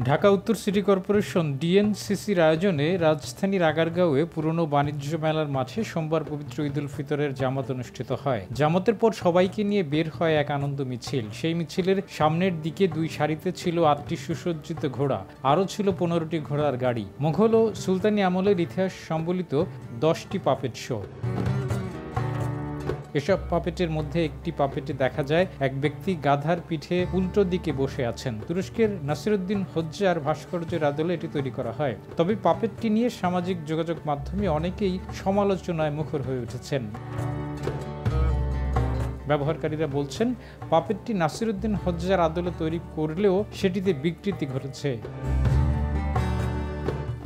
ঢাকা উত্তর city corporation ডিএনসিসির আয়োজনে রাজধানীর আগারগাঁওয়ে পুরনো বাণিজ্য মেলার মাঠে সোমবার পবিত্র ঈদ উল ফিতরের জামাত অনুষ্ঠিত হয়। জামাতের পর সবাইকে নিয়ে বের হয় এক আনন্দ মিছিল। সেই মিছিলের সামনের দিকে দুই সারিতে ছিল ৮টি সুসজ্জিত ঘোড়া, আরও ছিল ১৫টি ঘোড়ার গাড়ি। মোঘল ও সুলতানি আমলের ইতিহাস সম্বলিত 10টি পাপেট শো। এসব পাপেটের মধ্যে একটি পাপেটে দেখা যায় এক ব্যক্তি গাধার পিঠে উল্টো দিকে বসে আছেন। তুরস্কের নাসিরুদ্দিন হোজ্জার ভাস্কর্যের আদলে এটি তৈরি করা হয়। তবে পাপেটটি নিয়ে সামাজিক যোগাযোগ মাধ্যমে অনেকেই সমালোচনায় মুখর হয়ে উঠেছেন। ব্যবহারকারীরা বলছেন, পাপেটটি নাসিরুদ্দিন হোজ্জার আদলে তৈরি করলেও সেটিতে বিকৃতি ঘটেছে।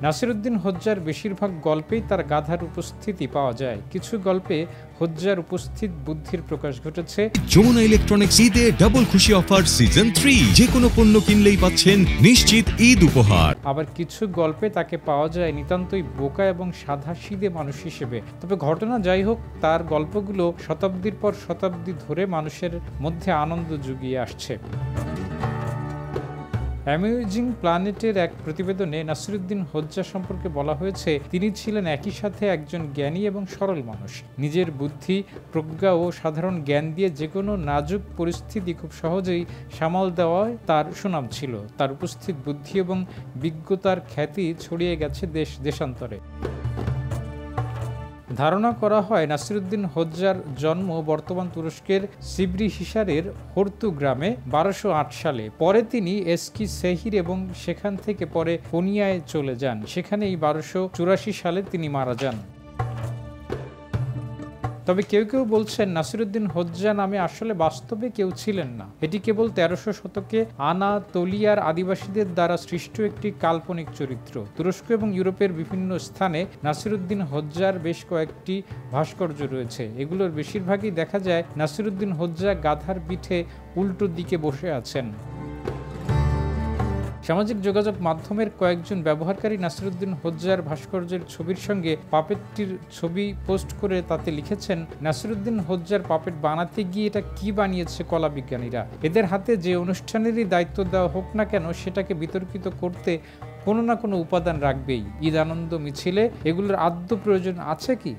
নাসিরুদ্দিন হোজ্জার বেশিরভাগ গল্পেই তার গাধার উপস্থিতি পাওয়া যায়। কিছু গল্পে হোজ্জার উপস্থিত বুদ্ধির প্রকাশ ঘটেছে। যমুনা ইলেকট্রনিক্স ঈদে ডাবল খুশি অফার সিজন 3, যে কোনো পণ্য কিনলেই পাচ্ছেন নিশ্চিত ঈদ উপহার। আবার কিছু গল্পে তাকে পাওয়া যায় নিতান্তই বোকা এবং সাধাসিধে মানুষ হিসেবে। তবে ঘটনা যাই হোক, তার গল্পগুলো শতাব্দীর পর শতাব্দী ধরে মানুষের মধ্যে আনন্দ জুগিয়ে আসছে। অ্যামেজিং প্ল্যানেটের এক প্রতিবেদনে নাসিরুদ্দিন হোজ্জা সম্পর্কে বলা হয়েছে, তিনি ছিলেন একই সাথে একজন জ্ঞানী এবং সরল মানুষ। নিজের বুদ্ধি, প্রজ্ঞা ও সাধারণ জ্ঞান দিয়ে যে কোনো নাজুক পরিস্থিতি খুব সহজেই সামাল দেওয়ায় তার সুনাম ছিল। তার উপস্থিত বুদ্ধি এবং বিজ্ঞতার খ্যাতি ছড়িয়ে গেছে দেশ দেশান্তরে। ধারণা করা হয় নাসিরুদ্দিন হোজ্জার জন্ম বর্তমান তুরস্কের সিবরি হিসারের হর্তু গ্রামে ১২০৮ সালে। পরে তিনি এস্কি সেহির এবং সেখান থেকে পরে কোনিয়ায় চলে যান। সেখানেই ১২৮৪ সালে তিনি মারা যান। তবে কেউ কেউ বলছেন, নাসিরুদ্দিন হোজ্জা নামে আসলে বাস্তবে কেউ ছিলেন না। এটি কেবল ১৩০০ শতকে আনাতোলিয়ার আদিবাসীদের দ্বারা সৃষ্ট একটি কাল্পনিক চরিত্র। তুরস্ক এবং ইউরোপের বিভিন্ন স্থানে নাসিরুদ্দিন হোজ্জার বেশ কয়েকটি ভাস্কর্য রয়েছে। এগুলোর বেশিরভাগই দেখা যায় নাসিরুদ্দিন হোজ্জা গাধার পিঠে উল্টো দিকে বসে আছেন। সামাজিক যোগাযোগ মাধ্যমের কয়েকজন ব্যবহারকারী নাসিরুদ্দিন হোজ্জার ভাস্কর্যের ছবির সঙ্গে পাপেটটির ছবি পোস্ট করে তাতে লিখেছেন, নাসিরুদ্দিন হোজ্জার পাপেট বানাতে গিয়ে এটা কি বানিয়েছে কলা বিজ্ঞানীরা। এদের হাতে যে অনুষ্ঠানেরই দায়িত্ব দেওয়া হোক না কেন, সেটাকে বিতর্কিত করতে কোনো না কোনো উপাদান রাখবেই। ঈদ আনন্দ মিছিলে এগুলোর আদ্য প্রয়োজন আছে কি?